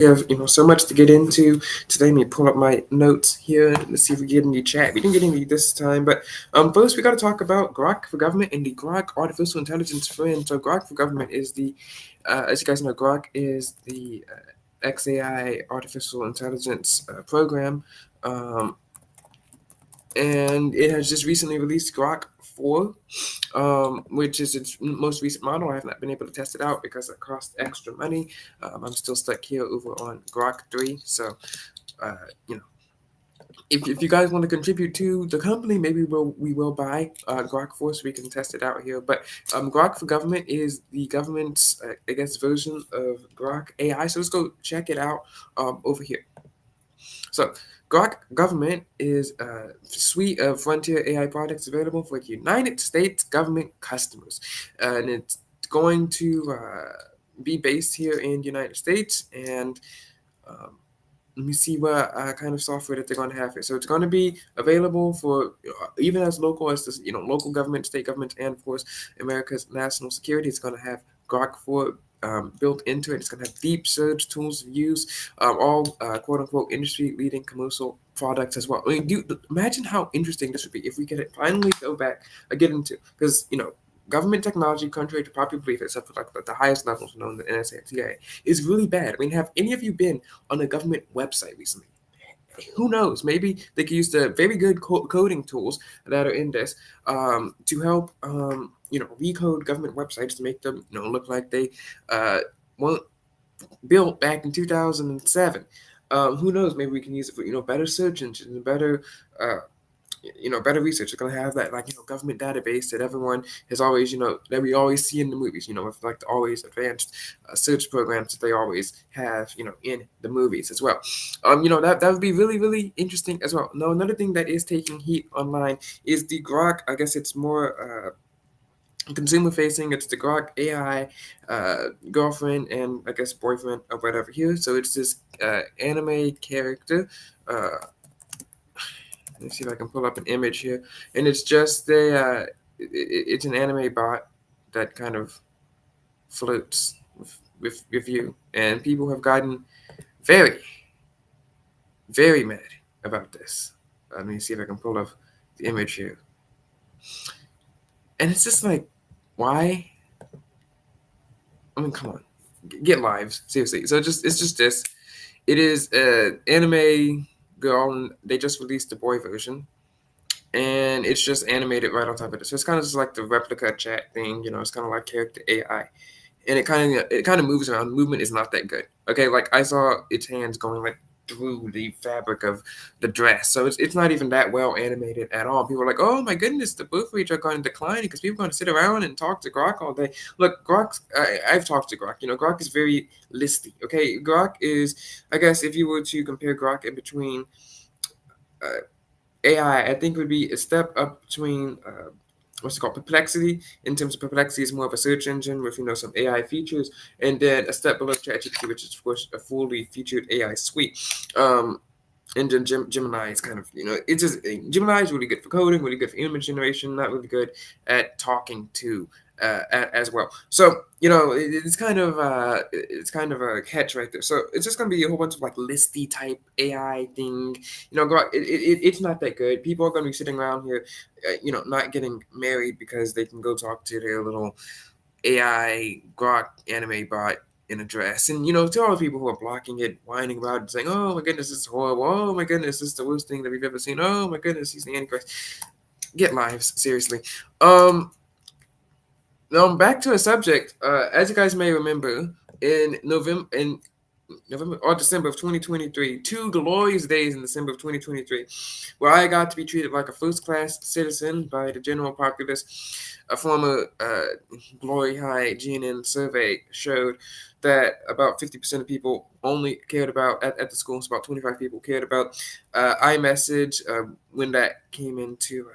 We have so much to get into today. Let me pull up my notes here. Let's see if we get any chat. We didn't get any this time, but first we got to talk about Grok for government and the Grok artificial intelligence friend. So Grok for government is as you guys know, Grok is the XAI artificial intelligence program. Um, and it has just recently released Grok 4, which is its most recent model. I have not been able to test it out because it costs extra money. I'm still stuck here over on Grok 3. So, uh, you know, if you guys want to contribute to the company, maybe we will buy Grok 4 so we can test it out here. But Grok for government is the government's, I guess, version of Grok AI. So let's go check it out over here. So, Grok Government is a suite of frontier AI products available for United States government customers, and it's going to be based here in the United States. And um, let me see what kind of software that they're going to have here. So it's going to be available for even as local as this, local government, state governments, and of course America's national security. It's going to have Grok 4 built into it. It's going to have deep search tools of use, all quote unquote industry leading commercial products as well. I mean, imagine how interesting this would be if we could finally go back, get into, because government technology, contrary to popular belief, except for like the highest levels known the NSA, is really bad. I mean, have any of you been on a government website recently? Who knows? Maybe they could use the very good coding tools that are in this to help, recode government websites to make them, look like they weren't built back in 2007. Who knows? Maybe we can use it for, better search engines and better, better research. They're going to have that, like, government database that everyone has always, that we always see in the movies, with like the always advanced search programs that they always have, in the movies as well. That would be really, really interesting as well. Now, another thing that is taking heat online is the Grok. I guess it's more consumer facing. It's the Grok AI girlfriend and I guess boyfriend or whatever here. So it's this anime character. Let me see if I can pull up an image here, and it's just it's an anime bot that kind of floats with you, and people have gotten very, very mad about this. Let me see if I can pull up the image here, and it's just like, why? I mean, come on, get lives, seriously. So it's just this. It is anime girl, and they just released the boy version, and it's just animated right on top of it. So it's kind of just like the replica chat thing, it's kind of like character AI, and it kind of moves around. Movement is not that good. Okay, like I saw its hands going like through the fabric of the dress, so it's not even that well animated at all. People are like, oh my goodness, the birth rates are going to decline because people are going to sit around and talk to Grok all day. Look, I've talked to Grok. Grok is very listy. Okay, Grok is, I guess, if you were to compare Grok in between. AI, I think would be a step up between what's it called, Perplexity. In terms of Perplexity, is more of a search engine with some AI features, and then a step below ChatGPT, which is of course a fully featured AI suite. And then Gemini is kind of, it's just Gemini is really good for coding, really good for image generation, not really good at talking to as well. So it's kind of a catch right there. So it's just gonna be a whole bunch of like listy type AI thing. It's not that good. People are gonna be sitting around here, not getting married because they can go talk to their little AI Grok anime bot in a dress. And to all the people who are blocking it, whining about it, saying, "Oh my goodness, this is horrible. Oh my goodness, this is the worst thing that we've ever seen. Oh my goodness, he's the Antichrist." Get lives, seriously. Now back to a subject. As you guys may remember, in November or December of 2023, two glorious days in December of 2023, where I got to be treated like a first class citizen by the general populace. A former Glory High GNN survey showed that about 50% of people only cared about, at the schools, about 25 people cared about iMessage when that came into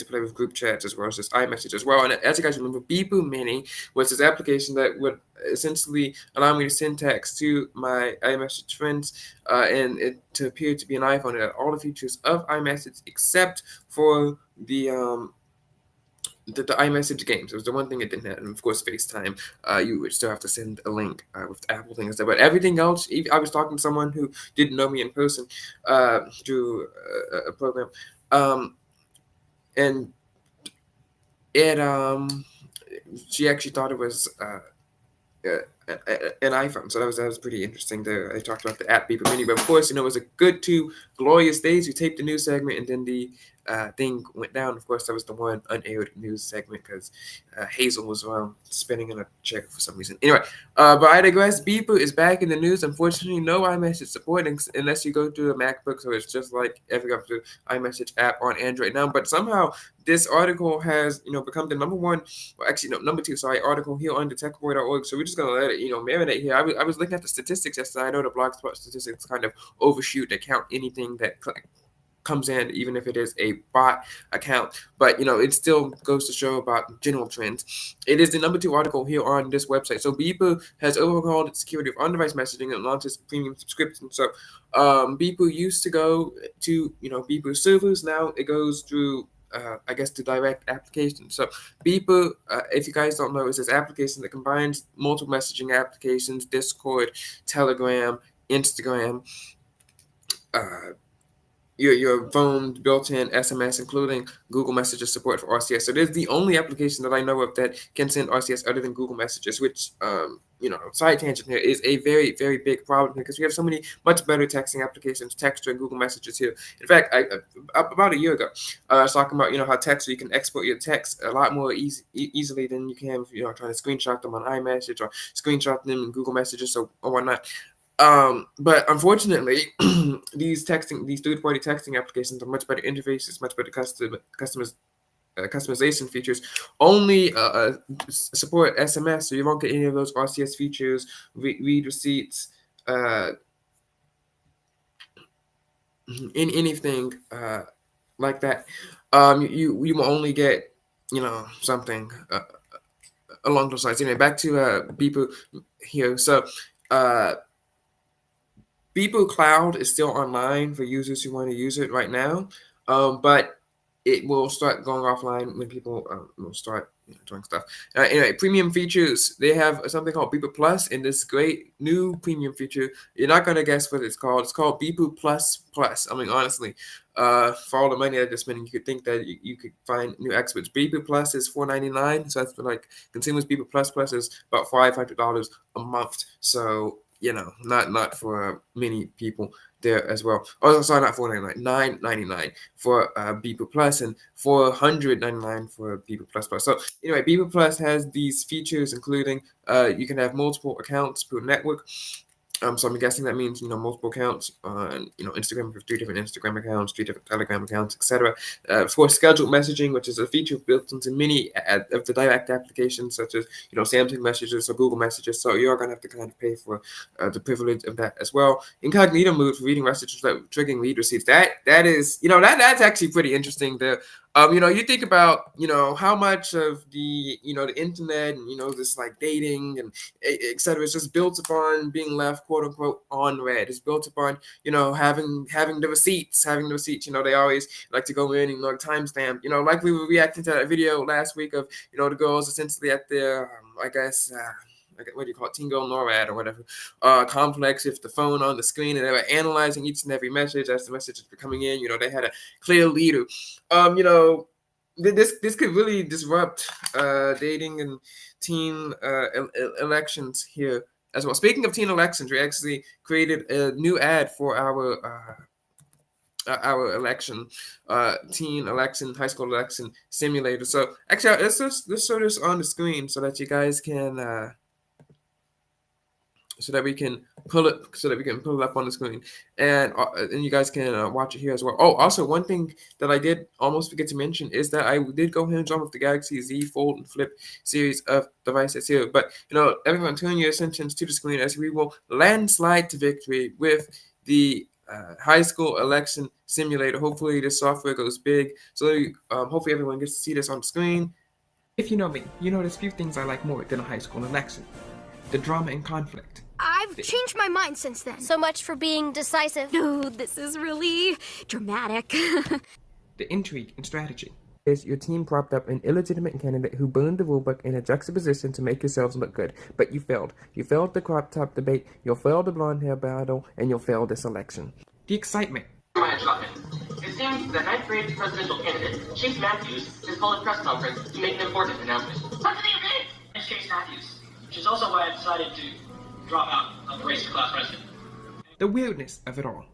play with group chats as well as this iMessage as well. And as you guys remember, Beeper Mini was this application that would essentially allow me to send text to my iMessage friends and it to appear to be an iPhone. It had all the features of iMessage except for the the iMessage games. It was the one thing it didn't have, and of course FaceTime. You would still have to send a link with the Apple thing and stuff. But everything else, I was talking to someone who didn't know me in person through a program, and it she actually thought it was an iPhone. So that was pretty interesting. There, I talked about the app Beeper Mini, but of course, it was a good 2 glorious days. We taped the news segment, and then the thing went down. Of course, that was the one unaired news segment because Hazel was spinning in a chair for some reason. Anyway, but I digress. Beeper is back in the news. Unfortunately, no iMessage support unless you go through a MacBook, so it's just like every other iMessage app on Android now. But somehow this article has become the number one, well, actually no, number two, sorry, article here on TheTechBoy.org. So we're just gonna let it marinate here. I was looking at the statistics yesterday. I know the blogspot statistics kind of overshoot. They count anything that comes in, even if it is a bot account, but it still goes to show about general trends. It is the number 2 article here on this website. So Beeper has overhauled its security of on-device messaging and launched its premium subscription. So Beeper used to go to Beeper servers. Now it goes through I guess the direct application. So Beeper, if you guys don't know, is this application that combines multiple messaging applications: Discord, Telegram, Instagram, your phone's built-in SMS, including Google Messages support for RCS. So this is the only application that I know of that can send RCS other than Google Messages, which, side tangent here, is a very, very big problem because we have so many much better texting applications, Texter and Google Messages here. In fact, about a year ago, I was talking about, how Texter, you can export your text a lot more easily than you can if you're trying to screenshot them on iMessage or screenshot them in Google Messages or whatnot. But unfortunately, these third-party texting applications are much better interfaces, much better customization features. Only support SMS, so you won't get any of those RCS features, read receipts, in anything like that. You will only get something along those lines. Anyway, back to Beeper here. So. Beeper Cloud is still online for users who want to use it right now, but it will start going offline when people will start doing stuff. Anyway, premium features. They have something called Beeper Plus, and this great new premium feature. You're not going to guess what it's called. It's called Beeper Plus Plus. I mean, honestly, for all the money I just spent, you could think that you could find new experts. Beeper Plus is $4.99, so that's for like consumers. Beeper Plus Plus is about $500 a month. So not for many people there as well. Oh, sorry, not $4.99, $9.99 for Beeper Plus and $499 for Beeper Plus Plus. So anyway, Beeper Plus has these features, including you can have multiple accounts per network. So I'm guessing that means multiple accounts on Instagram for 3 different Instagram accounts, 3 different Telegram accounts, etc. For scheduled messaging, which is a feature built into many of the direct applications, such as Samsung Messages or Google Messages. So you're gonna have to kind of pay for the privilege of that as well. Incognito mode for reading messages without triggering read receipts. That is that's actually pretty interesting. You think about how much of the the internet and this like dating and etc. is just built upon being left quote unquote on red. It's built upon having the receipts. They always like to go in and timestamp. Like we were reacting to that video last week of the girls essentially at their I guess. What do you call it, Tingo NORAD or whatever, complex with the phone on the screen, and they were analyzing each and every message as the messages were coming in. They had a clear leader. This could really disrupt dating and teen elections here as well. Speaking of teen elections, we actually created a new ad for our election, teen election, high school election simulator. So actually, let's show this on the screen so that you guys can. So that we can pull it up on the screen, and you guys can watch it here as well. Oh, also one thing that I did almost forget to mention is that I did go hands-on with the Galaxy Z Fold and Flip series of devices here. But everyone, turn your attention to the screen as we will landslide to victory with the high school election simulator. Hopefully, this software goes big. So hopefully, everyone gets to see this on the screen. If you know me, there's few things I like more than a high school election: the drama and conflict. I've changed my mind since then. So much for being decisive. No, this is really dramatic. The intrigue and strategy. is your team propped up an illegitimate candidate who burned the rulebook in a juxtaposition to make yourselves look good. But you failed. You failed the crop top debate, you'll fail the blonde hair battle, and you'll fail this election. The excitement. My instructions. It seems the ninth grade presidential candidate, Chase Matthews, has called a press conference to make an important announcement. What do you mean? It's Chase Matthews, which is also why I decided to drop out of the race for class president. The weirdness of it all.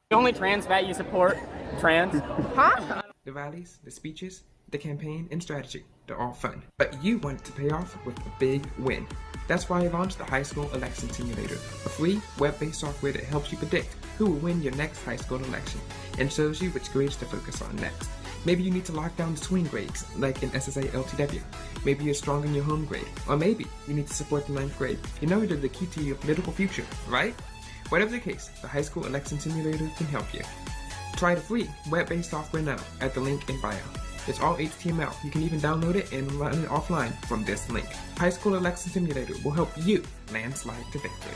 The only trans that you support, trans. Huh? The rallies, the speeches, the campaign, and strategy, they're all fun. But you want it to pay off with a big win. That's why I launched the High School Election Simulator, a free, web-based software that helps you predict who will win your next high school election, and shows you which grades to focus on next. Maybe you need to lock down the swing grades, like in SSA LTW. Maybe you're strong in your home grade. Or maybe you need to support the 9th grade. You know they're the key to your political future, right? Whatever the case, the High School Election Simulator can help you. Try the free web-based software now at the link in bio. It's all HTML. You can even download it and run it offline from this link. High School Election Simulator will help you landslide to victory.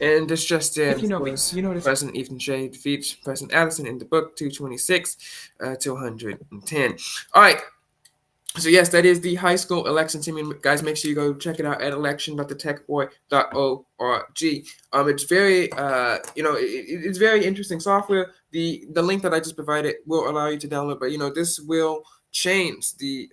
And this just in, If you know me, you know this. President Ethan Shea defeats President Allison in the book 226 to 110. All right. So yes, that is the High School Election Simulator. Guys, make sure you go check it out at election.thetechboy.org. It's very, it's very interesting software. The link that I just provided will allow you to download, but this will change the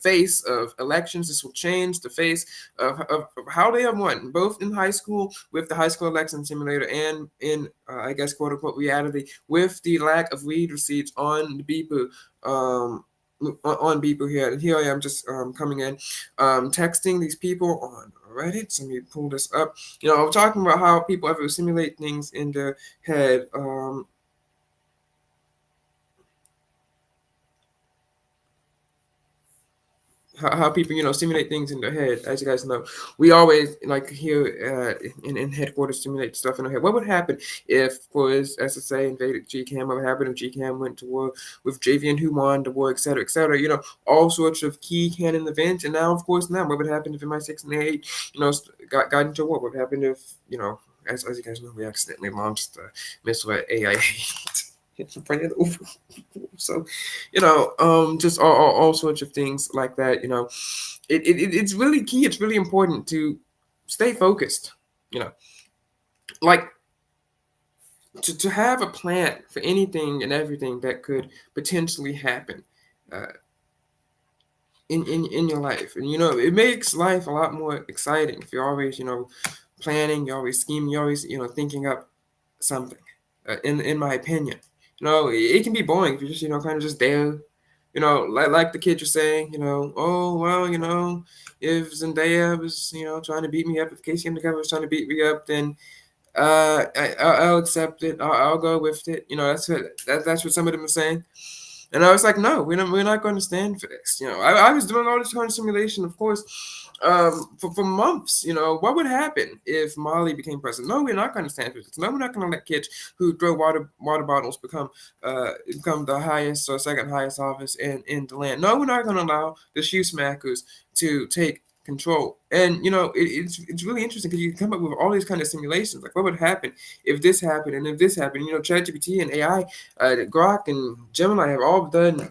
face of elections. This will change the face of how they are won, both in high school with the High School Election Simulator and in, I guess, quote unquote reality with the lack of read receipts on the Beeper. On Beeper here. And here I am just coming in, texting these people on Reddit. So let me pull this up. I'm talking about how people ever simulate things in their head. How people, simulate things in their head. As you guys know, we always like here in headquarters simulate stuff in our head. What would happen if, for SSA invaded GCAM? What would happen if GCAM went to war with JVN, who won the war, et cetera, et cetera? All sorts of key canon events. And now, of course, what would happen if MI6 and 8, got into war? What would happen if, as you guys know, we accidentally launched the missile at AI? It's bring it over. So, just all sorts of things like that. It's really key. It's really important to stay focused. Like to have a plan for anything and everything that could potentially happen in your life. And it makes life a lot more exciting if you're always planning, you're always scheming, you're always thinking up something. In my opinion. It can be boring if you're just, kind of just there, like the kids are saying, oh, well, if Zendaya was, trying to beat me up, if Casey Undercover was trying to beat me up, then I'll accept it. I'll go with it. That's what some of them are saying. And I was like, no, we're not going to stand for this. I was doing all this kind of simulation, of course, for months. What would happen if Molly became president? No, we're not going to stand for this. No, we're not going to let kids who throw water bottles become the highest or second highest office in the land. No, we're not going to allow the shoe smackers to take control. And it's really interesting because you come up with all these kind of simulations, like what would happen if this happened and if this happened. ChatGPT and AI, Grok and Gemini have all done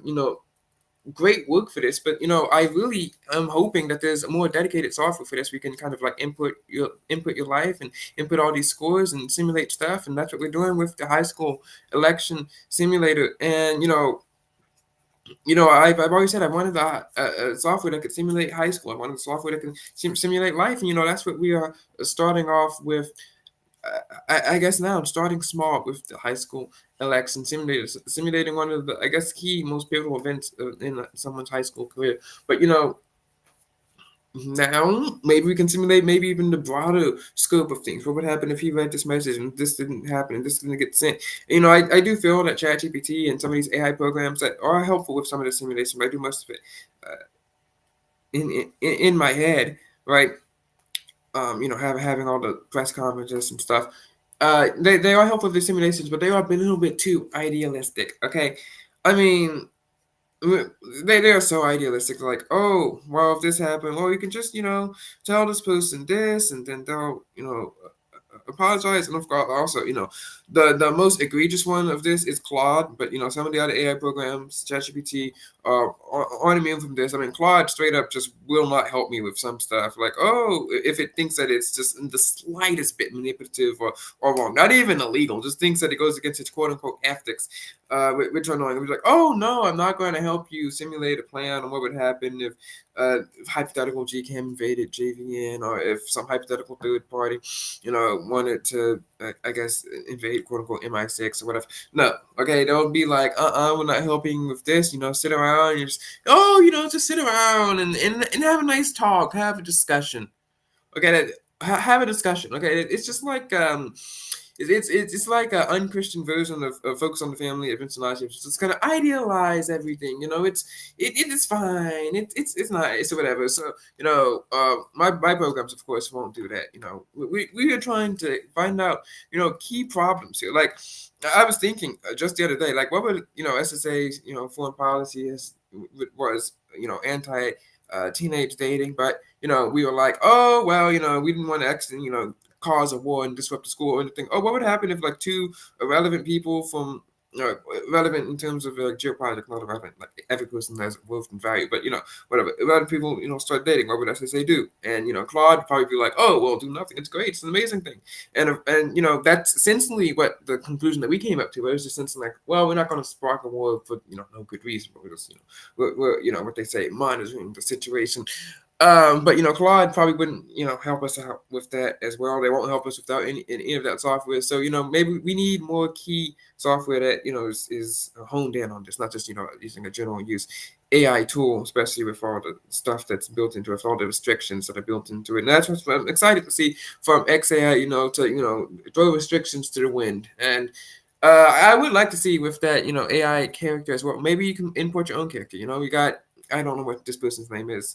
great work for this, but I really am hoping that there's a more dedicated software for this. We can kind of like input your life and input all these scores and simulate stuff, and that's what we're doing with the High School Election Simulator. And I've always said I wanted a software that could simulate high school. I wanted a software that can simulate life. And, that's what we are starting off with. I guess now I'm starting small with the High School Election Simulator, simulating one of the, I guess, key, most pivotal events in someone's high school career. But, now maybe we can simulate maybe even the broader scope of things. What would happen if he read this message and this didn't happen and this didn't get sent? I do feel that ChatGPT and some of these AI programs that are helpful with some of the simulation, but I do most of it in my head, right? Having all the press conferences and stuff. They are helpful with the simulations, but they are a little bit too idealistic. Okay, I mean, they are so idealistic. Like, oh, well, if this happened, well, you can just tell this person this, and then they'll apologize. And of course, also, the most egregious one of this is Claude, but some of the other AI programs, ChatGPT, aren't immune from this. I mean, Claude straight up just will not help me with some stuff. Like, oh, if it thinks that it's just in the slightest bit manipulative or wrong, not even illegal, just thinks that it goes against its quote unquote ethics, which are annoying. It was like, oh no, I'm not going to help you simulate a plan on what would happen if hypothetical GCAM invaded JVN, or if some hypothetical third party, wanted to, I guess, invade quote unquote MI6 or whatever. No, okay, they'll be like, we're not helping with this. Sit around and just sit around and have a nice talk, have a discussion. Okay, have a discussion. Okay, it's just like it's like an unchristian version of Focus on the Family at Vincent Lodge. It's just kind of idealize everything. It is fine. It's nice or whatever. So my programs of course won't do that. We are trying to find out key problems here. Like I was thinking just the other day, like what would SSA's foreign policy was anti teenage dating, but we were like, oh well, we didn't want to accident cause a war and disrupt the school or anything. Oh, what would happen if like two irrelevant people from relevant in terms of geopolitics, not irrelevant, like every person has worth and value, but whatever, irrelevant people start dating, what would SSA do? And Claude would probably be like, oh well, do nothing, it's great, it's an amazing thing. And that's essentially what the conclusion that we came up to. It was just essentially like, well, we're not going to spark a war for no good reason, but we're just we're what they say, monitoring the situation. But Claude probably wouldn't help us out with that as well. They won't help us without any of that software. So maybe we need more key software that is honed in on this, not just using a general use AI tool, especially with all the stuff that's built into it, with all the restrictions that are built into it. And that's what I'm excited to see from XAI, to throw restrictions to the wind. And I would like to see with that AI character as well. Maybe you can import your own character. We got, I don't know what this person's name is,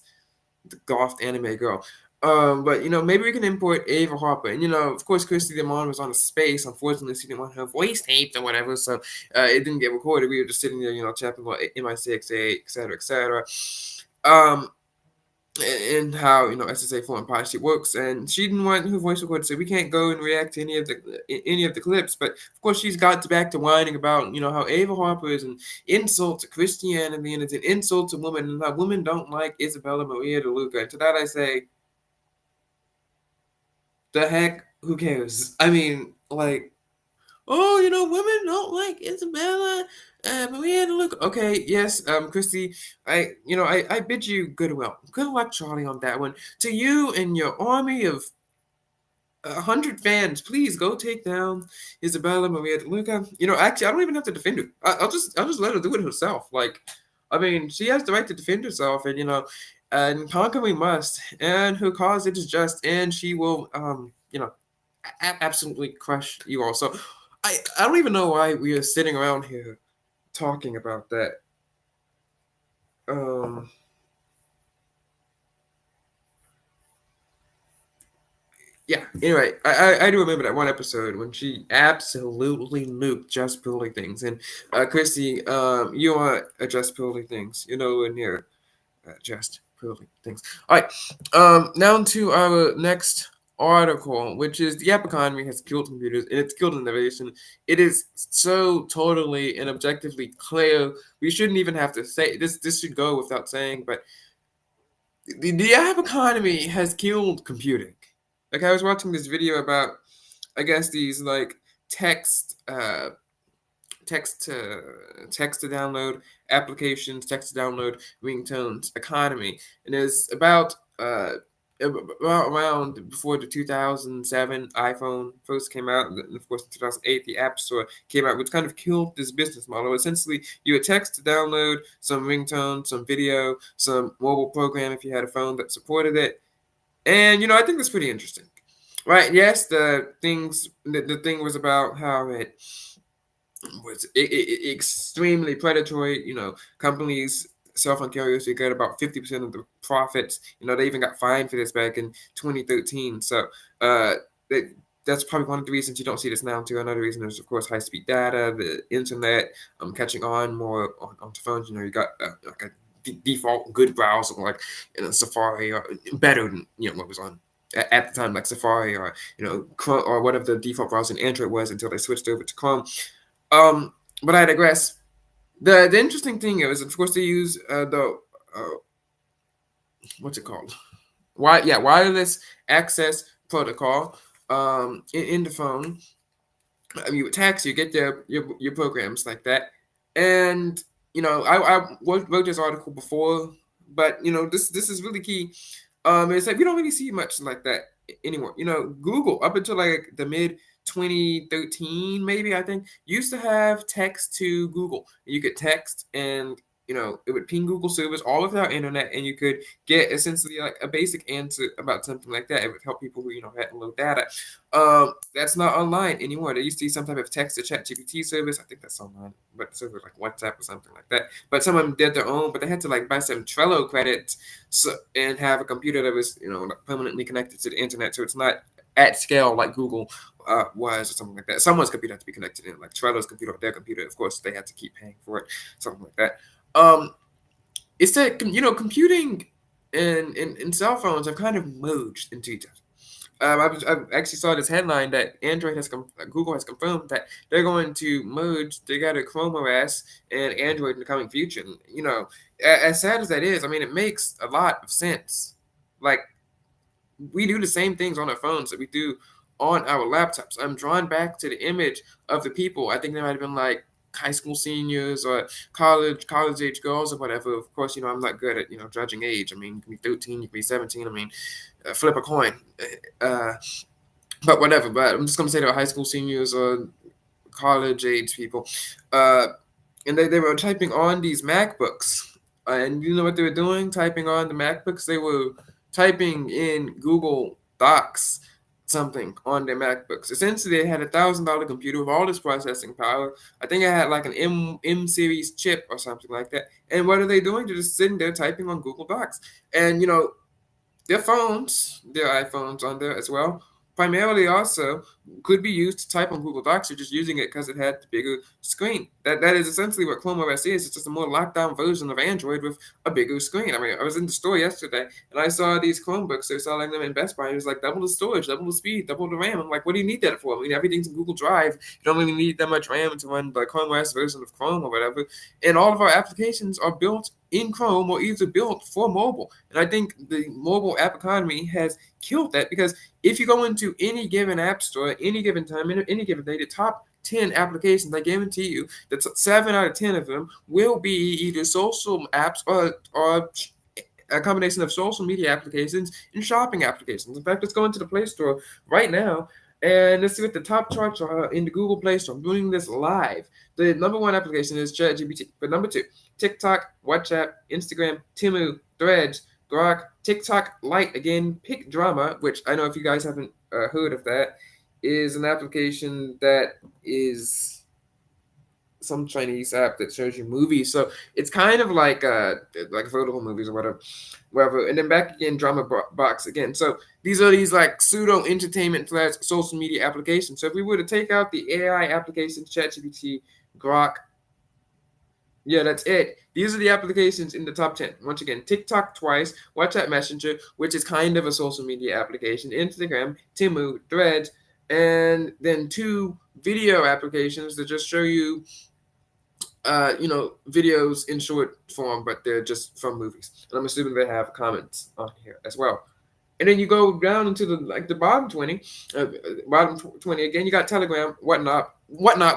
the golf anime girl. But maybe we can import Ava Harper, and of course, Christy Demond was on a space. Unfortunately, she didn't want her voice taped or whatever, so it didn't get recorded. We were just sitting there, chatting about MI6, et cetera. And how SSA foreign policy works, and she didn't want her voice recorded, so we can't go and react to any of the clips. But of course, she's got back to whining about how Ava Harper is an insult to Christianity and it's an insult to women, and how women don't like Isabella Maria de Luca. And to that I say, the heck, who cares? I mean, like, oh, women don't like Isabella Maria de Luca. Okay, yes, Christy, I bid you good luck, Charlie, on that one. To you and your army of 100 fans, please go take down Isabella Maria de Luca. Actually, I don't even have to defend her. I'll just let her do it herself. Like, I mean, she has the right to defend herself, and and conquer we must. And her cause it is just, and she will, absolutely crush you all. So, I don't even know why we are sitting around here talking about that. Yeah, anyway, I do remember that one episode when she absolutely nuked Just Purely Things. And Christy, you aren't Just Purely Things. You're nowhere near Just Purely Things. All right, now to our next article, which is the app economy has killed computers and it's killed innovation. It is so totally and objectively clear. We shouldn't even have to say this. This should go without saying, but the app economy has killed computing. Like I was watching this video about, I guess these like text to download applications, text to download ringtones economy, and it's about around before the 2007 iPhone first came out, and of course in 2008 the App Store came out, which kind of killed this business model. Essentially, you would text to download some ringtone, some video, some mobile program if you had a phone that supported it. And I think that's pretty interesting, right? Yes, the thing was about how it was extremely predatory. Companies, cell phone carriers, they get about 50% of the profits. They even got fined for this back in 2013. So that's probably one of the reasons you don't see this now too. Another reason is, of course, high-speed data, the internet catching on more onto phones. You got like a default good browser like Safari, or better than what was on at the time, like Safari or Chrome or whatever the default browser in Android was until they switched over to Chrome. But I digress. The interesting thing is, of course, they use the what's it called? Wireless access protocol in the phone. I mean, with text, you get your programs like that, and I wrote this article before, but this is really key. It's like we don't really see much like that anymore. Google up until like the mid 2013, maybe I think, used to have text to Google. You could text and it would ping Google servers all without internet, and you could get essentially like a basic answer about something like that. It would help people who had low data. That's not online anymore. There used to be some type of text to chat GPT service. I think that's online, but server like WhatsApp or something like that. But some of them did their own, but they had to like buy some Trello credits and have a computer that was permanently connected to the internet, so it's not at scale like Google was or something like that. Someone's computer had to be connected in, like Trello's computer or their computer. Of course, they had to keep paying for it, something like that. It's that computing and cell phones have kind of merged into each other. I actually saw this headline that Google has confirmed that they're going to merge together Chrome OS and Android in the coming future. And, as sad as that is, I mean, it makes a lot of sense. Like, we do the same things on our phones that we do on our laptops. I'm drawn back to the image of the people. I think they might have been like high school seniors or college age girls or whatever. Of course, I'm not good at judging age. I mean, you can be 13, you can be 17. I mean, flip a coin. But whatever. But I'm just gonna say they're high school seniors or college age people, and they were typing on these MacBooks, and you know what they were doing? Typing on the MacBooks, they were typing in Google Docs something on their MacBooks. Essentially, they had $1,000 computer with all this processing power. I think I had like an M series chip or something like that. And what are they doing? They're just sitting there typing on Google Docs. And their iPhones on there as well, primarily also could be used to type on Google Docs. You're just using it because it had the bigger screen. That is essentially what Chrome OS is. It's just a more locked down version of Android with a bigger screen. I mean, I was in the store yesterday and I saw these Chromebooks. They were selling them in Best Buy. And it was like double the storage, double the speed, double the RAM. I'm like, what do you need that for? I mean, everything's in Google Drive. You don't really need that much RAM to run the Chrome OS version of Chrome or whatever. And all of our applications are built in Chrome or either built for mobile. And I think the mobile app economy has killed that, because if you go into any given app store at any given time, any given day, the top 10 applications, I guarantee you that 7 out of 10 of them will be either social apps or a combination of social media applications and shopping applications. In fact, let's go into the Play Store right now and let's see what the top charts are in the Google Play Store. I'm doing this live. The number one application is ChatGPT, but number two, TikTok, WhatsApp, Instagram, Temu, Threads, Grok, TikTok Lite, again, Pick Drama, which I know if you guys haven't heard of that, is an application that is some Chinese app that shows you movies. So it's kind of like vertical movies or whatever. And then back again, Drama Box again. So these are these like pseudo entertainment / social media applications. So if we were to take out the AI applications, ChatGPT, Grok, yeah, that's it. These are the applications in the top 10. Once again, TikTok twice, WhatsApp Messenger, which is kind of a social media application, Instagram, Temu, Threads, and then 2 video applications that just show you, videos in short form, but they're just from movies. And I'm assuming they have comments on here as well. And then you go down into the bottom 20, again, you got Telegram, whatnot,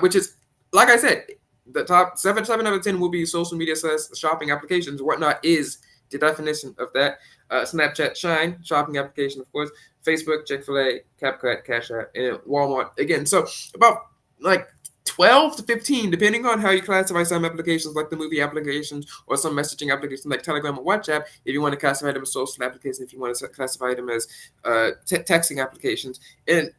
which is, like I said, the top 7 out of 10 will be social media / shopping applications. Whatnot is the definition of that. Snapchat, Shine, shopping application, of course. Facebook, Chick-fil-A, CapCut, Cash App, and Walmart. Again, so about like 12 to 15, depending on how you classify some applications like the movie applications or some messaging applications like Telegram or WhatsApp, if you want to classify them as social applications, if you want to classify them as texting applications. And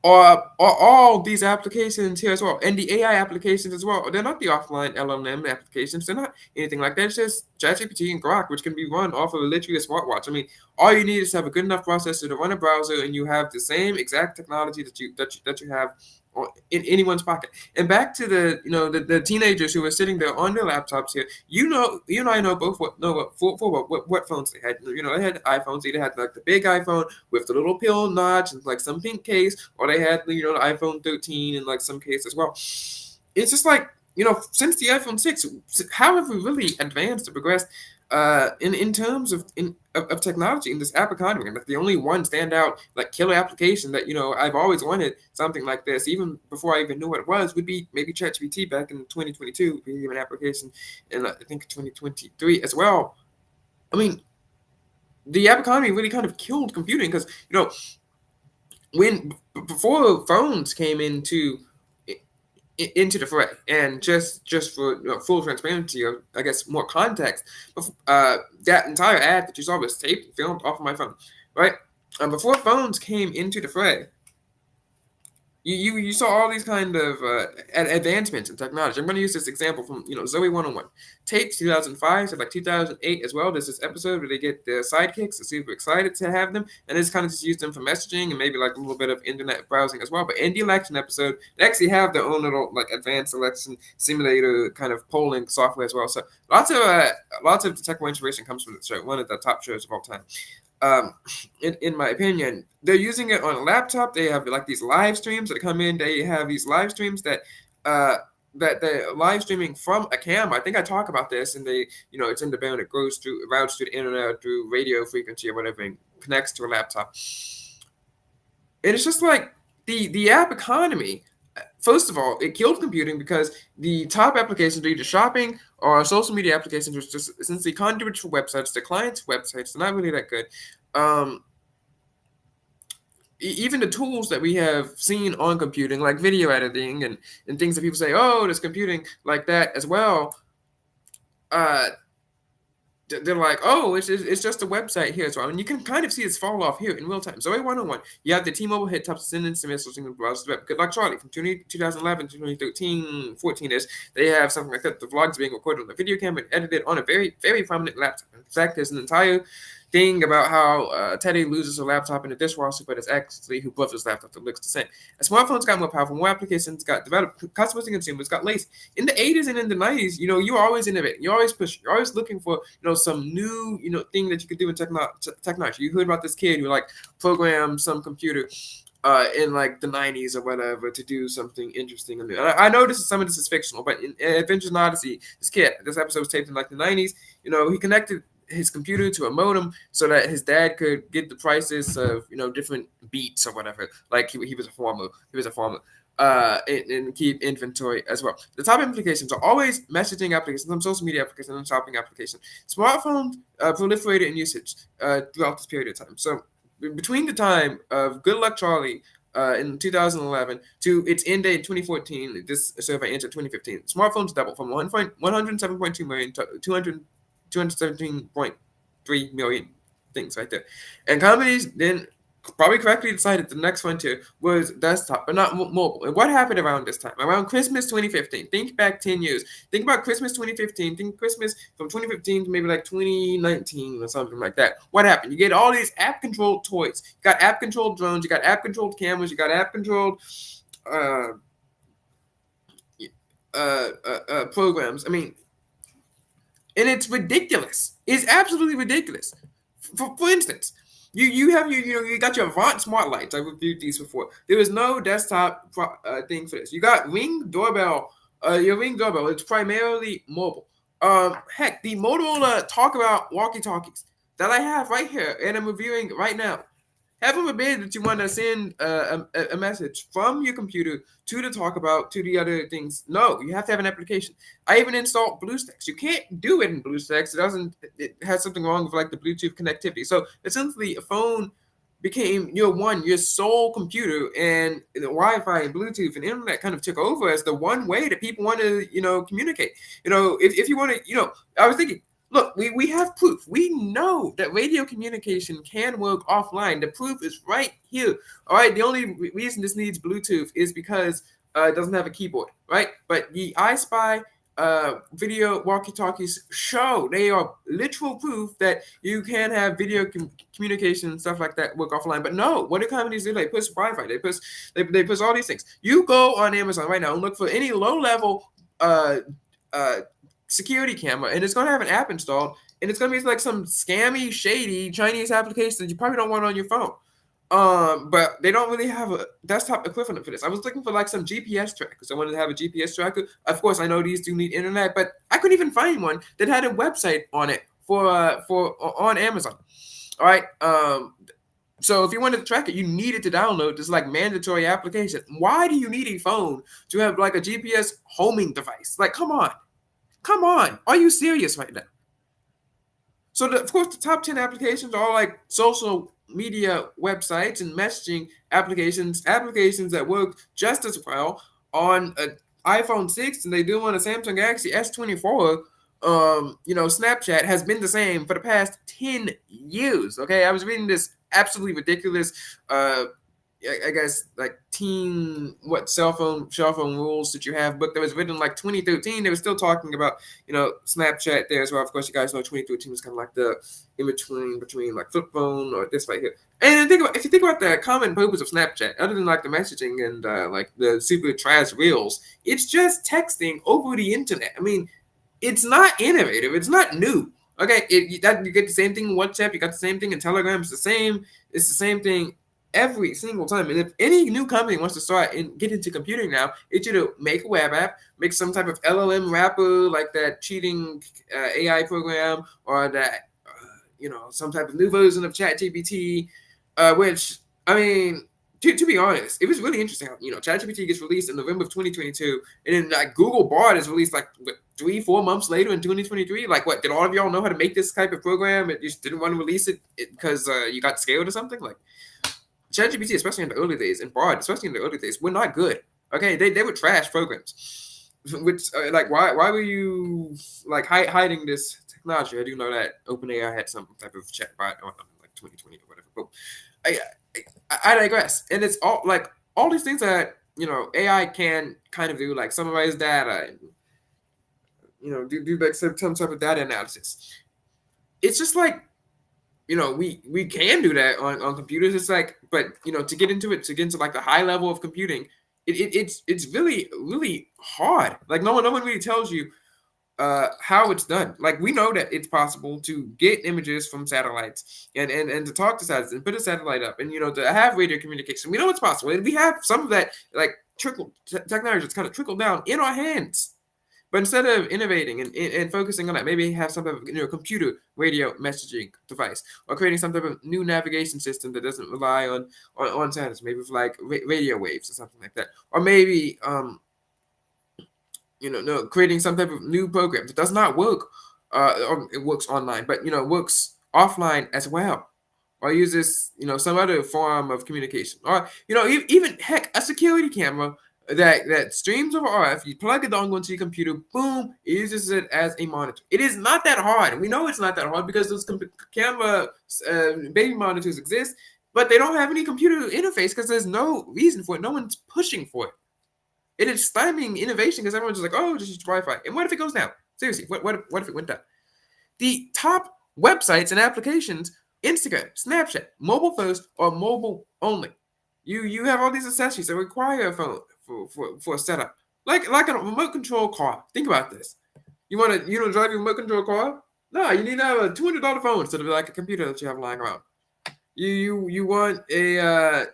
all these applications here as well, and the AI applications as well. They're not the offline LLM applications. They're not anything like that. It's just ChatGPT and Grok, which can be run off of literally a smartwatch. I mean, all you need is to have a good enough processor to run a browser, and you have the same exact technology that you have in anyone's pocket. And back to the teenagers who were sitting there on their laptops here. You and I know both what phones they had. They had iPhones. Either had like the big iPhone with the little pill notch and like some pink case, or they had the iPhone 13 in like some case as well. It's just like, since the iPhone 6, how have we really advanced or progressed in terms of technology in this app economy? And the only one standout like killer application that I've always wanted something like this, even before I even knew what it was, would be maybe ChatGPT back in 2022. Would be an application in I think 2023 as well. I mean, the app economy really kind of killed computing because before phones came into the fray, and just for full transparency, or I guess more context, that entire ad that you saw was taped and filmed off of my phone, right? Before phones came into the fray, you saw all these kind of advancements in technology. I'm going to use this example from Zoe 101. Taped 2005 to like 2008 as well. There's this episode where they get their sidekicks. They're super excited to have them, and they just kind of just use them for messaging and maybe like a little bit of internet browsing as well. But in the election episode, they actually have their own little like advanced election simulator kind of polling software as well. So lots of the TechBoy inspiration comes from the show, one of the top shows of all time. In my opinion, they're using it on a laptop. They have like these live streams that come in. They have these live streams that they're live streaming from a camera. I think I talk about this, and it's in the band. It routes through the internet through radio frequency or whatever, and connects to a laptop. And it's just like the app economy. First of all, it killed computing because the top applications are either shopping or social media applications, which just essentially conduits for websites. The clients' websites are not really that good. Even the tools that we have seen on computing, like video editing and things that people say, oh, there's computing like that as well. They're like, oh, it's just a website here as well. And you can kind of see this fall off here in real time. So A101, you have the T-Mobile hit top sentence and missiles in browser web. Good luck, Charlie. From 2011 to 2013, 14-ish, they have something like that. The vlogs being recorded on a video camera and edited on a very, very prominent laptop. In fact, there's an entire thing about how Teddy loses her laptop in a dishwasher, but it's actually who buffs his laptop that looks the same. As smartphones got more powerful, more applications got developed, customers and consumers got lazy. In the 80s and in the 90s, you're always innovating. You're always pushing. You're always looking for, some new, thing that you could do in technology. You heard about this kid who like programmed some computer in like the 90s or whatever to do something interesting. And I know some of this is fictional, but in Adventures in Odyssey, this episode was taped in like the 90s. He connected his computer to a modem so that his dad could get the prices of different beats or whatever. Like he was a farmer. And keep inventory as well. The top implications are always messaging applications, some social media applications, and shopping applications. Smartphones proliferated in usage throughout this period of time. So between the time of Good Luck Charlie in 2011 to its end date in 2014, this survey entered 2015, smartphones doubled from 107.2 million to 217.3 million things right there. And companies then probably correctly decided the next frontier was desktop, but not mobile. And what happened around this time? Around Christmas 2015. Think back 10 years. Think about Christmas 2015. Think Christmas from 2015 to maybe like 2019 or something like that. What happened? You get all these app-controlled toys. You got app-controlled drones. You got app-controlled cameras. You got app-controlled programs. I mean, and it's ridiculous. It's absolutely ridiculous. For instance, you have you got your Avant smart lights. I reviewed these before. There is no desktop thing for this. You got Ring doorbell. Your Ring doorbell. It's primarily mobile. Heck, the Motorola talk about walkie-talkies that I have right here and I'm reviewing right now. Heaven forbid that you want to send a message from your computer to the talk about to the other things. No, you have to have an application. I even installed BlueStacks. You can't do it in BlueStacks. It has something wrong with like the Bluetooth connectivity. So essentially, a phone became your sole computer, and the Wi-Fi and Bluetooth and internet kind of took over as the one way that people want to communicate. If you want to, I was thinking. Look, we have proof. We know that radio communication can work offline. The proof is right here. All right. The only reason this needs Bluetooth is because it doesn't have a keyboard, right? But the iSpy video walkie-talkies show. They are literal proof that you can have video communication and stuff like that work offline. But no, what do companies do? They push Wi-Fi. They push all these things. You go on Amazon right now and look for any low-level security camera, and it's going to have an app installed, and it's going to be like some scammy, shady Chinese application that you probably don't want on your phone. But they don't really have a desktop equivalent for this. I was looking for like some GPS trackers. I wanted to have a GPS tracker. Of course, I know these do need internet, but I couldn't even find one that had a website on it for on Amazon. All right. So if you wanted to track it, you needed to download this like mandatory application. Why do you need a phone to have like a GPS homing device? Like, come on. Are you serious right now? So of course, the top 10 applications are all like social media websites and messaging applications that work just as well on an iPhone 6 and they do on a Samsung Galaxy S24. Snapchat has been the same for the past 10 years. Okay, I was reading this absolutely ridiculous I guess like cell phone rules that you have book that was written in like 2013. They were still talking about Snapchat there as well. Of course, you guys know 2013 was kind of like the in between like flip phone or this right here. And if you think about the common purpose of Snapchat, other than like the messaging and like the super trash reels, it's just texting over the internet. I mean, it's not innovative. It's not new. Okay, you get the same thing in WhatsApp. You got the same thing in Telegram. It's the same thing every single time. And if any new company wants to start and get into computing now, it's either make a web app, make some type of LLM wrapper like that cheating AI program, or that some type of new version of ChatGPT, which I mean. To be honest, it was really interesting how, ChatGPT gets released in November of 2022, and then like Google Bard is released like 3-4 months later in 2023. Like, what, did all of y'all know how to make this type of program and just didn't want to release it because you got scared or something? Like, ChatGPT, especially in the early days, and Bard, especially in the early days, were not good. Okay, they were trash programs. Which like, why were you like hiding this technology? I do know that OpenAI had some type of chatbot on like 2020 or whatever. But I digress. And it's all these things that AI can kind of do, like summarize data and do like some type of data analysis. It's just like we can do that on computers. It's like, but to get into like the high level of computing, it's really, really hard. Like no one really tells you how it's done. Like we know that it's possible to get images from satellites and to talk to satellites and put a satellite up and to have radio communication. We know it's possible, and we have some of that like technology that's kind of trickled down in our hands. But instead of innovating and focusing on that, maybe have some type of computer radio messaging device, or creating some type of new navigation system that doesn't rely on satellites, maybe with like radio waves or something like that, or maybe creating some type of new program that does not work, or it works online, but works offline as well, or uses some other form of communication, or even heck, a security camera that streams over RF. You plug it dongle into your computer, boom, it uses it as a monitor. It is not that hard. We know it's not that hard because those camera baby monitors exist, but they don't have any computer interface because there's no reason for it. No one's pushing for it. It is stymieing innovation because everyone's just like, oh, just use Wi-Fi. And what if it goes down? Seriously, what if it went down? The top websites and applications, Instagram, Snapchat, mobile first or mobile only. You have all these accessories that require a phone for a setup. Like a remote control car. Think about this. You want to drive your remote control car? No, you need to have a $200 phone instead of like a computer that you have lying around. You want a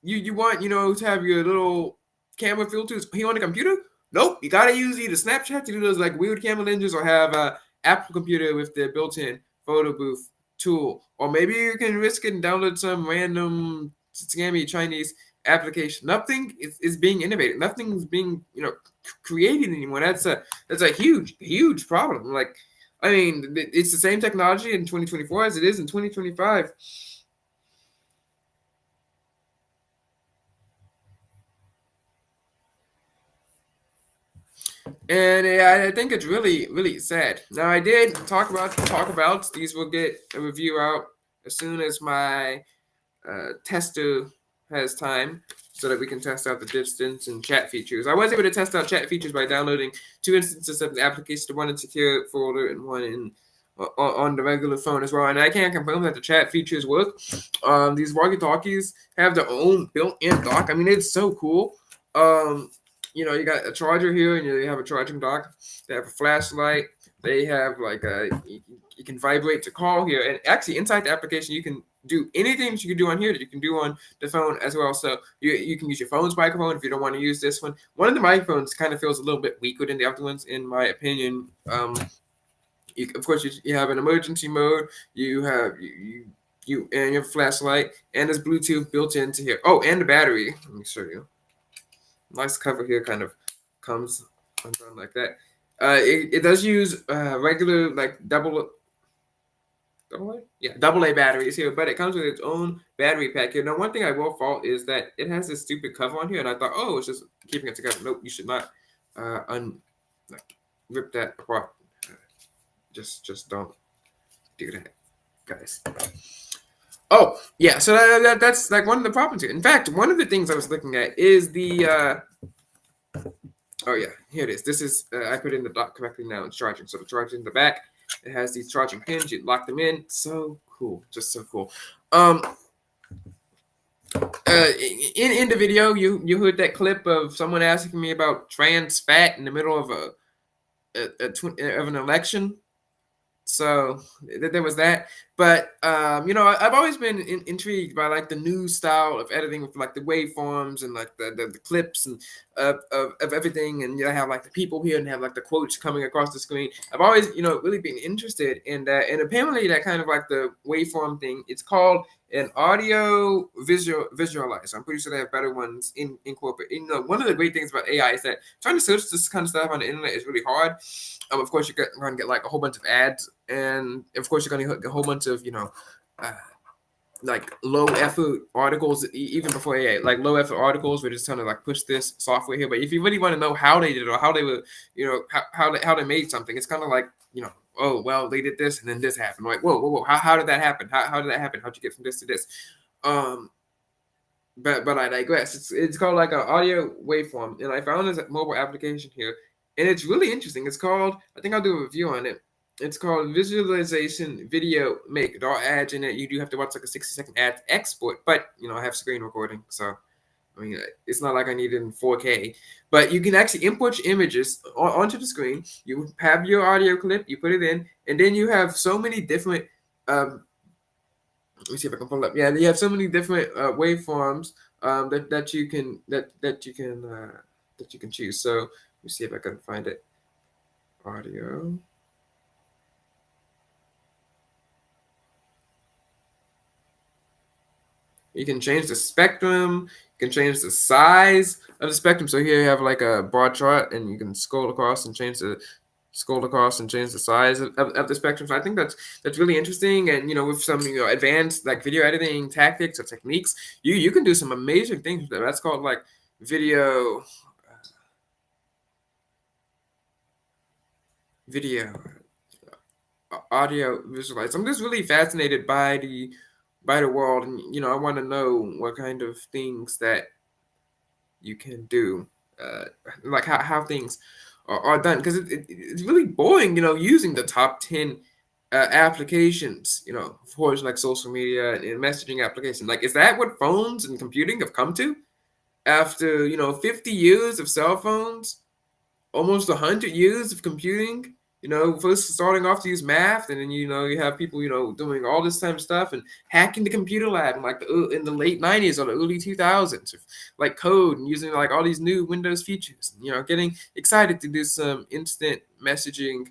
you want to have your little camera filters here on the computer? Nope. You gotta use either Snapchat to do those like weird camera lenses, or have a Apple computer with the built-in photo booth tool. Or maybe you can risk it and download some random scammy Chinese application. Nothing is being innovated. Nothing's being created anymore. That's a huge problem. Like, I mean, it's the same technology in 2024 as it is in 2025. And I think it's really, really sad. Now, I did talk about these will get a review out as soon as my tester has time. so that we can test out the distance and chat features. I was able to test out chat features by downloading 2 instances of the application, one in secure folder and one in on the regular phone as well. And I can confirm that the chat features work. These walkie-talkies have their own built-in dock. I mean, it's so cool. You got a charger here, and you have a charging dock. They have a flashlight. They have like you can vibrate to call here, and actually inside the application you can do anything that you can do on here that you can do on the phone as well. So you can use your phone's microphone if you don't want to use this one. One of the microphones kind of feels a little bit weaker than the other ones, in my opinion. Of course, you have an emergency mode. You have you and your flashlight, and there's Bluetooth built into here. Oh, and the battery. Let me show you. Nice cover here, kind of comes undone like that. It does use regular like double A batteries here, but it comes with its own battery pack here. Now, one thing I will fault is that it has this stupid cover on here, and I thought, oh, it's just keeping it together. Nope, you should not rip that apart. Just don't do that, guys. Oh, yeah, so that's like one of the problems here. In fact, one of the things I was looking at is the oh yeah, here it is. This is I put in the dock correctly now. It's charging. So the charger in the back. It has these charging pins. You lock them in. So cool, just so cool. In the video, you heard that clip of someone asking me about trans fat in the middle of of an election. So there was that. But I've always been intrigued by like the new style of editing with like the waveforms and like the clips and of everything, and have like the people here and have like the quotes coming across the screen. I've always really been interested in that, and apparently that kind of like the waveform thing, it's called an audio visualizer. I'm pretty sure they have better ones in corporate. One of the great things about AI is that trying to search this kind of stuff on the internet is really hard. Of course, you're going to get like a whole bunch of ads, and of course, you're going to get a whole bunch of like low effort articles, even before AI, like low effort articles. We're just trying to like push this software here. But if you really want to know how they did it or how they were, how they made something, it's kind of like oh well, they did this and then this happened. Like whoa, how did that happen? How did that happen? How'd you get from this to this? But I digress. It's called like an audio waveform, and I found this mobile application here, and it's really interesting. It's called, I think I'll do a review on it. It's called Visualization Video Make. There are ads in it. You do have to watch like a 60-second ad to export, but I have screen recording, so I mean it's not like I need it in 4K. But you can actually import your images onto the screen. You have your audio clip, you put it in, and then you have so many different. Let me see if I can pull it up. Yeah, you have so many different waveforms that you can choose. So let me see if I can find it. Audio. You can change the spectrum. You can change the size of the spectrum. So here you have like a bar chart, and you can scroll across and change the size of the spectrum. So I think that's really interesting. And with some advanced like video editing tactics or techniques, you can do some amazing things with that. That's called like video audio visualize. I'm just really fascinated by the world, and I want to know what kind of things that you can do, like how things are done, because it's really boring, using the top 10 applications, for like social media and messaging applications. Like, is that what phones and computing have come to after 50 years of cell phones, almost 100 years of computing? First starting off to use math, and then you have people doing all this type of stuff and hacking the computer lab in like in the late 90s or the early 2000s, like code and using like all these new Windows features. Getting excited to do some instant messaging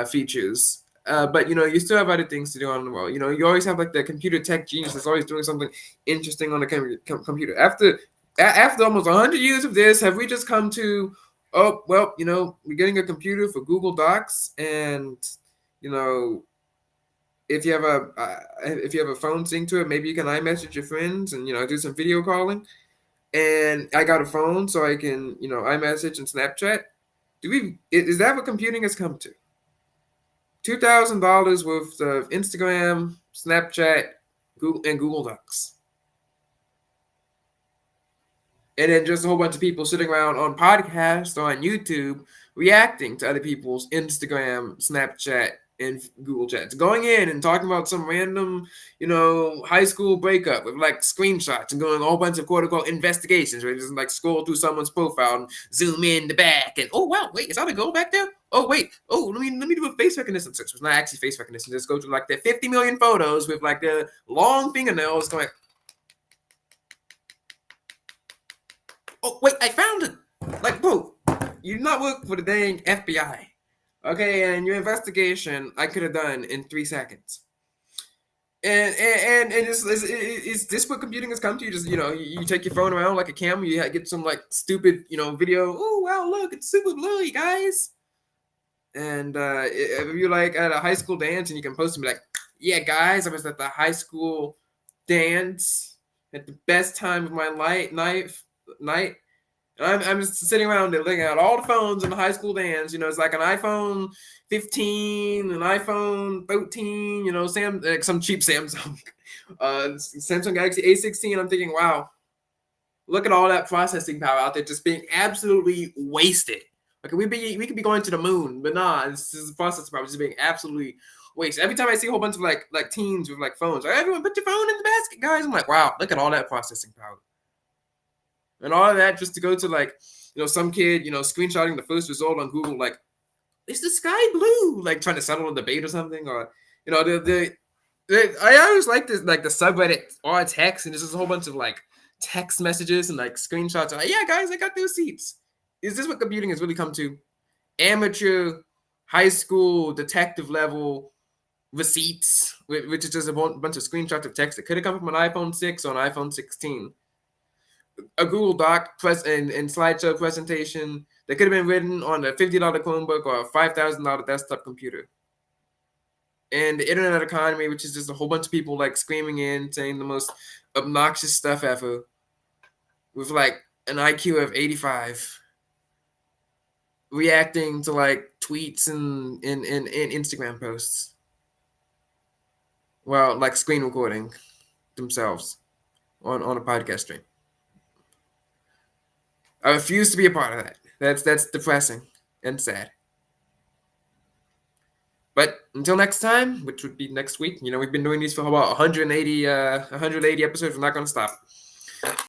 features. But you still have other things to do on the wall. You always have like the computer tech genius that's always doing something interesting on the computer. After almost 100 years of this, have we just come to, oh, well, we're getting a computer for Google Docs, and if you have a phone synced to it, maybe you can iMessage your friends and do some video calling. And I got a phone, so I can iMessage and Snapchat. Is that what computing has come to? $2,000 worth of Instagram, Snapchat, Google, and Google Docs. and then just a whole bunch of people sitting around on podcasts or on YouTube reacting to other people's Instagram, Snapchat, and Google chats, going in and talking about some random, high school breakup with like screenshots and going a whole bunch of quote unquote investigations where you just like scroll through someone's profile and zoom in the back and oh wow, wait, is that a girl back there? Oh wait, let me do a face recognition search. It's not actually face recognition. Just go through like their 50 million photos with like their long fingernails going. Oh wait, I found it. Like, bro, you do not work for the dang FBI. Okay, and your investigation I could have done in 3 seconds. And is this what computing has come to? You just you take your phone around like a camera, you get some like stupid video. Oh wow, look, it's super blurry, guys. And if you're like at a high school dance and you can post and be like, yeah, guys, I was at the high school dance at the best time of my night. I'm just sitting around there looking at all the phones in the high school dance. It's like an iPhone 15, an iPhone 13, like some cheap Samsung, Samsung Galaxy A16. I'm thinking, wow, look at all that processing power out there just being absolutely wasted. Like we could be going to the moon, but nah, this is processing power just being absolutely wasted. Every time I see a whole bunch of like teens with like phones, like, everyone put your phone in the basket, guys. I'm like, wow, look at all that processing power. And all of that just to go to like, some kid, screenshotting the first result on Google, like, is the sky blue? Like trying to settle a debate or something, or I always like this, like the subreddit or text, and there's just a whole bunch of like text messages and like screenshots. Like, yeah, guys, I got those seats. Is this what computing has really come to? Amateur, high school, detective level receipts, which is just a bunch of screenshots of text that could have come from an iPhone 6 or an iPhone 16. A Google Doc and slideshow presentation that could have been written on a $50 Chromebook or a $5,000 desktop computer. And the internet economy, which is just a whole bunch of people like screaming in, saying the most obnoxious stuff ever, with like an IQ of 85, reacting to like tweets and Instagram posts. Well, like screen recording themselves on a podcast stream. I refuse to be a part of that. That's depressing and sad. But until next time, which would be next week, we've been doing these for about 180 episodes. We're not going to stop.